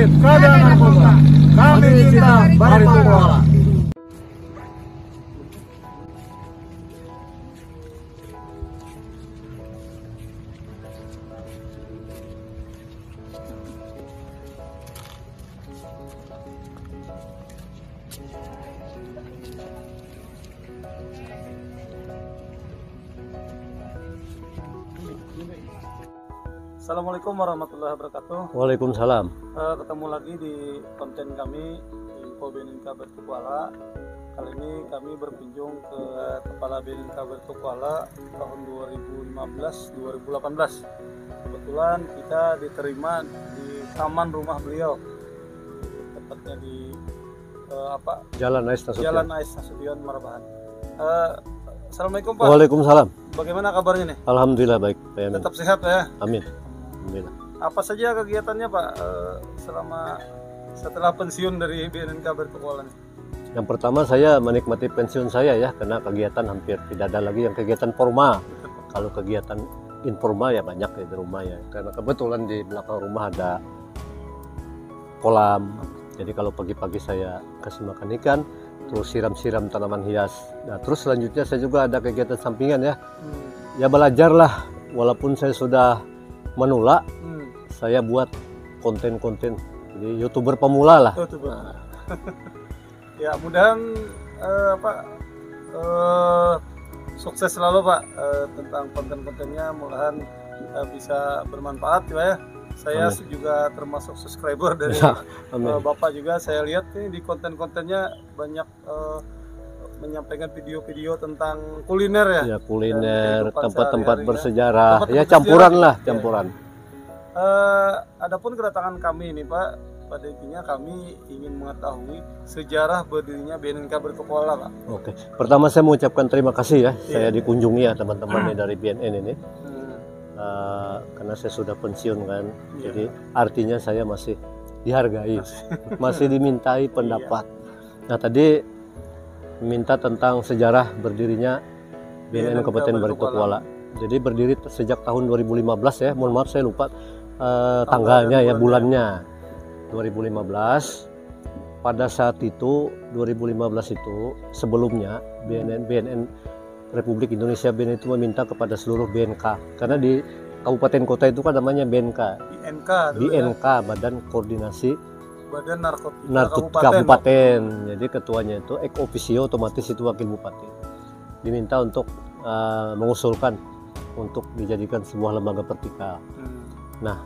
tertib, keadaan narkoba. Kami cinta Barito Kuala. Assalamualaikum warahmatullahi wabarakatuh. Waalaikumsalam. Ketemu lagi di konten kami di Info BNNK Barito Kuala. Kali ini kami berkunjung ke Kepala BNNK Barito Kuala tahun 2015-2018. Kebetulan kita diterima di taman rumah beliau, tepatnya di Jalan Ais Nasution. Jalan Ais Nasution, Marabahan. Assalamualaikum Pak. Waalaikumsalam. Bagaimana kabarnya nih? Alhamdulillah baik. Pak Yamin. Tetap sehat ya? Amin. Alhamdulillah. Apa saja kegiatannya Pak setelah pensiun dari BNNK Barito Kuala? Yang pertama saya menikmati pensiun saya ya, karena kegiatan hampir tidak ada lagi yang kegiatan formal. Kalau kegiatan informal ya banyak ya di rumah ya. Karena kebetulan di belakang rumah ada kolam. Jadi kalau pagi-pagi saya kasih makan ikan, terus siram-siram tanaman hias. Nah, terus selanjutnya saya juga ada kegiatan sampingan ya. Ya belajarlah, walaupun saya sudah menolak, saya buat konten-konten. Jadi YouTuber pemula lah. YouTuber. Nah. Ya mudahan sukses selalu Pak tentang konten-kontennya. Mudahan bisa bermanfaat ya. Saya Amin. Juga termasuk subscriber dari Bapak juga. Saya lihat nih di konten-kontennya banyak menyampaikan video-video tentang kuliner ya. Ya kuliner, tempat-tempat bersejarah, tempat ya campuran bersejarah. Lah, campuran. Adapun kedatangan kami ini Pak, pada intinya kami ingin mengetahui sejarah berdirinya BNNK Barito Kuala Pak. Oke, pertama saya mengucapkan terima kasih ya, saya dikunjungi ya teman-teman dari BNN ini. Karena saya sudah pensiun kan, jadi artinya saya masih dihargai, masih dimintai pendapat. Nah tadi minta tentang sejarah berdirinya BNN Kabupaten Barito Kuala. Jadi berdiri sejak tahun 2015 ya, mohon maaf saya lupa tanggalnya ya, bulannya 2015. Pada saat itu 2015 itu sebelumnya BNN Republik Indonesia BNN itu meminta kepada seluruh BNK, karena di kabupaten kota itu kan namanya BNK, BNK ya? Badan Koordinasi Badan Narkotika Kabupaten. Jadi ketuanya itu ex officio, otomatis itu wakil bupati. Diminta untuk mengusulkan untuk dijadikan sebuah lembaga vertikal. Nah,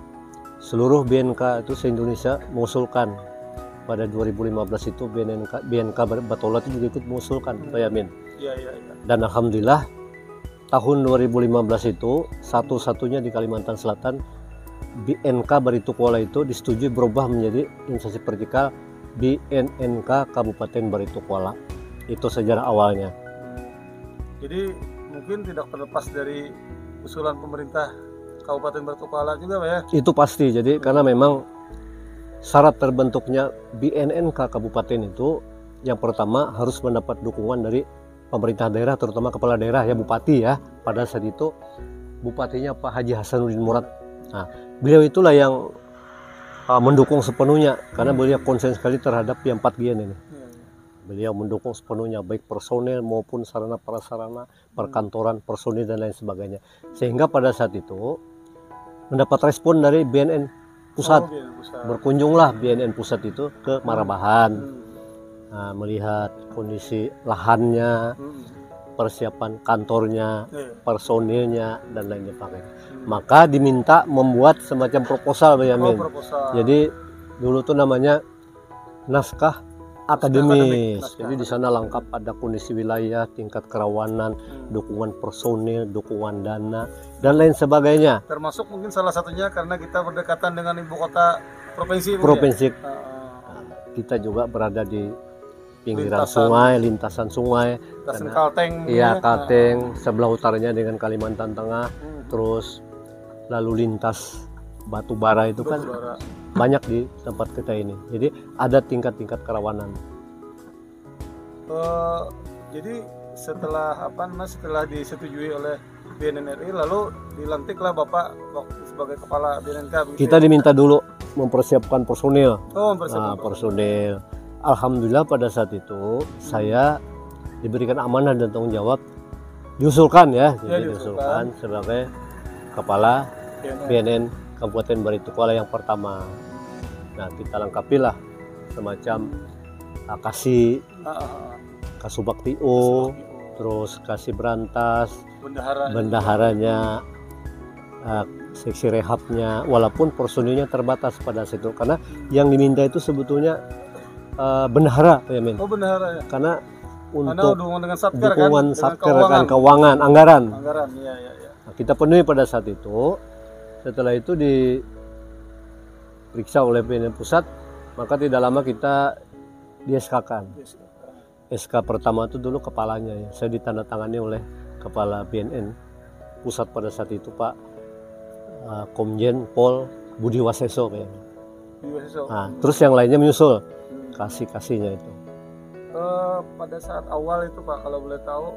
seluruh BNK itu se-Indonesia mengusulkan. Pada 2015 itu BNK Batola itu juga ikut mengusulkan, Pak Yamin. Iya. Dan alhamdulillah tahun 2015 itu satu-satunya di Kalimantan Selatan BNK Barito Kuala itu disetujui berubah menjadi instansi vertikal BNNK Kabupaten Barito Kuala. Itu sejarah awalnya. Jadi mungkin tidak terlepas dari usulan pemerintah Kabupaten Barito Kuala juga Pak ya? Itu pasti. Jadi karena memang syarat terbentuknya BNNK Kabupaten itu yang pertama harus mendapat dukungan dari pemerintah daerah, terutama kepala daerah ya, bupati ya. Pada saat itu bupatinya Pak Haji Hasanuddin Murad. Nah, beliau itulah yang mendukung sepenuhnya karena beliau konsen sekali terhadap yang 4G ini. Beliau mendukung sepenuhnya baik personel maupun sarana prasarana, perkantoran, personil dan lain sebagainya. Sehingga pada saat itu mendapat respon dari BNN pusat. Berkunjunglah BNN pusat itu ke Marabahan. Nah, melihat kondisi lahannya, persiapan kantornya, personilnya dan lain sebagainya. Maka diminta membuat semacam proposal, Pak Yamin. Jadi dulu tuh namanya naskah akademis. Jadi di sana lengkap, ada kondisi wilayah, tingkat kerawanan, dukungan personil, dukungan dana dan lain sebagainya. Termasuk mungkin salah satunya karena kita berdekatan dengan ibu kota provinsi. Provinsi. Kita juga berada di pinggiran sungai, lintasan sungai, Kalteng. Iya, Kalteng, sebelah utaranya dengan Kalimantan Tengah, terus lalu lintas batu bara itu kan banyak di tempat kita ini. Jadi ada tingkat-tingkat kerawanan. Jadi setelah setelah disetujui oleh BNN RI, lalu dilantiklah Bapak sebagai kepala BNNK. Kita diminta dulu mempersiapkan personil. Oh, Personil. Alhamdulillah pada saat itu saya diberikan amanah dan tanggung jawab, diusulkan ya, jadi diusulkan sebagai kepala BNN Kabupaten Baritokuala yang pertama. Nah, kita lengkapilah semacam kasih Kasubagtio, terus kasih berantas, bendaharanya, seksi rehabnya, walaupun personilnya terbatas pada situ karena yang diminta itu sebetulnya bendahara ya men. Oh, bendahara ya. Karena untuk dukungan satker kan, keuangan, anggaran. Iya. Nah, kita penuhi pada saat itu. Setelah itu diperiksa oleh BNN pusat, maka tidak lama kita di SK-kan. SK pertama itu dulu kepalanya ya. Saya ditandatangani oleh kepala BNN pusat pada saat itu Pak Komjen Pol Budi Waseso ya. Nah, terus yang lainnya menyusul kasihnya itu. Pada saat awal itu Pak, kalau boleh tahu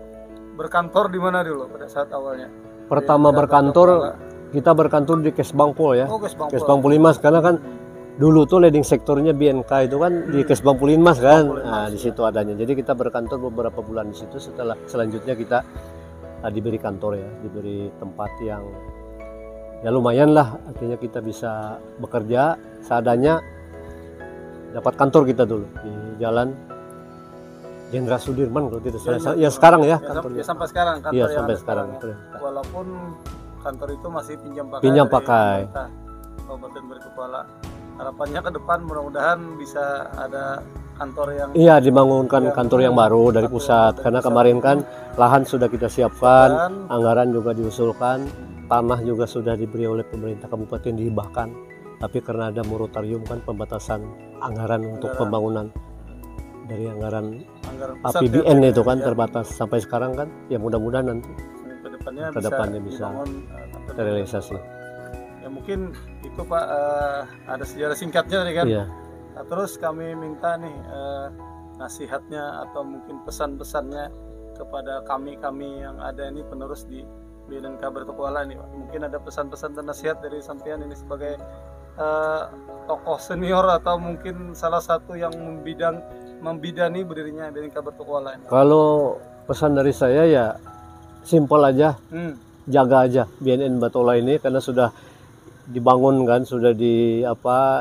berkantor di mana dulu pada saat awalnya? Pertama berkantor, kita berkantor di Kesbang Pol ya. Oh, Kesbang Pulimas, karena kan dulu tuh leading sektornya BNK itu kan di Kesbang Pulimas kan. Nah, di situ adanya. Jadi kita berkantor beberapa bulan di situ. Selanjutnya kita diberi kantor ya, diberi tempat yang ya lumayan lah, artinya kita bisa bekerja seadanya. Dapat kantor kita dulu di Jalan Jenderal Sudirman kalau tidak salah. Ya sekarang ya kantornya. Ya sampai sekarang kantor. Iya sampai sekarang. Walaupun kantor itu masih pinjam pakai. Kabupaten Baritokuala. Harapannya ke depan mudah-mudahan bisa ada kantor yang dibangunkan kantor yang baru dari pusat karena kemarin kan lahan sudah kita siapkan, anggaran juga diusulkan, tanah juga sudah diberi oleh pemerintah kabupaten dihibahkan. Tapi karena ada moratorium kan pembatasan anggaran untuk pembangunan dari anggaran APBN itu kan terbatas sampai sekarang kan ya mudah-mudahan nanti kedepannya bisa terrealisasi. Ya mungkin itu Pak ada sejarah singkatnya tadi kan. Iya. Nah, terus kami minta nih nasihatnya atau mungkin pesan-pesannya kepada kami yang ada ini penerus di BNN Baritokuala ini Pak. Mungkin ada pesan-pesan dan nasihat dari sampean ini sebagai tokoh senior atau mungkin salah satu yang membidani berdirinya BNN Baritokuala ini. Kalau pesan dari saya ya simpel aja, jaga aja BNN Baritokuala ini karena sudah dibangun kan, sudah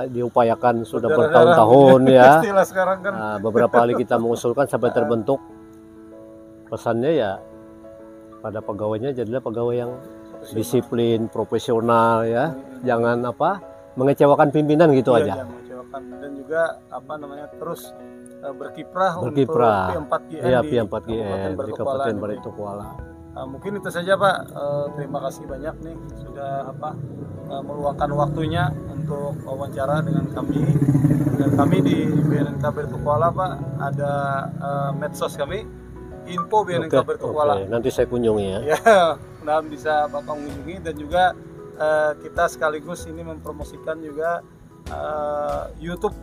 diupayakan sudah bertahun-tahun ya. Sekarang kan. Nah, beberapa kali kita mengusulkan sampai terbentuk. Pesannya ya pada pegawainya jadilah pegawai yang disiplin, profesional ya. Jangan mengecewakan pimpinan gitu aja. Mengecewakan dan juga terus berkiprah untuk P4GN ya, di Kabupaten Baritokuala. Mungkin itu saja Pak. Terima kasih banyak nih sudah meluangkan waktunya untuk wawancara dengan kami. Dan kami di BNN Baritokuala Pak ada medsos kami info BNN Baritokuala. Nanti saya kunjungi ya. Ya, mudah bisa Bapak mengunjungi dan juga kita sekaligus ini mempromosikan juga YouTube.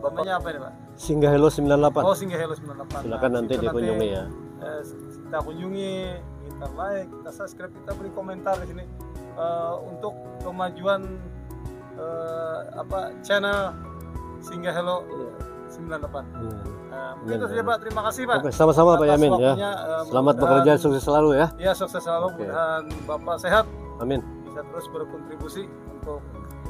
Bapaknya apa ini Pak? Singgah Hello 98. Oh, Singgah Hello 98. Silakan nanti dikunjungi ya. Kita kunjungi, kita like, kita subscribe, kita beri komentar di sini untuk kemajuan channel Singgah Hello 98. Mungkin itu saja Pak. Terima kasih Pak. Oke, sama-sama Pak Yamin ya. Selamat bekerja, sukses selalu ya. Ya, sukses selalu. Mudah-mudahan Bapak sehat. Amin. Bisa terus berkontribusi untuk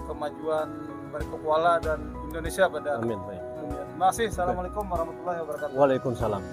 kemajuan Baritokuala dan Indonesia pada umumnya. Terima kasih. Assalamualaikum warahmatullahi wabarakatuh. Waalaikumsalam.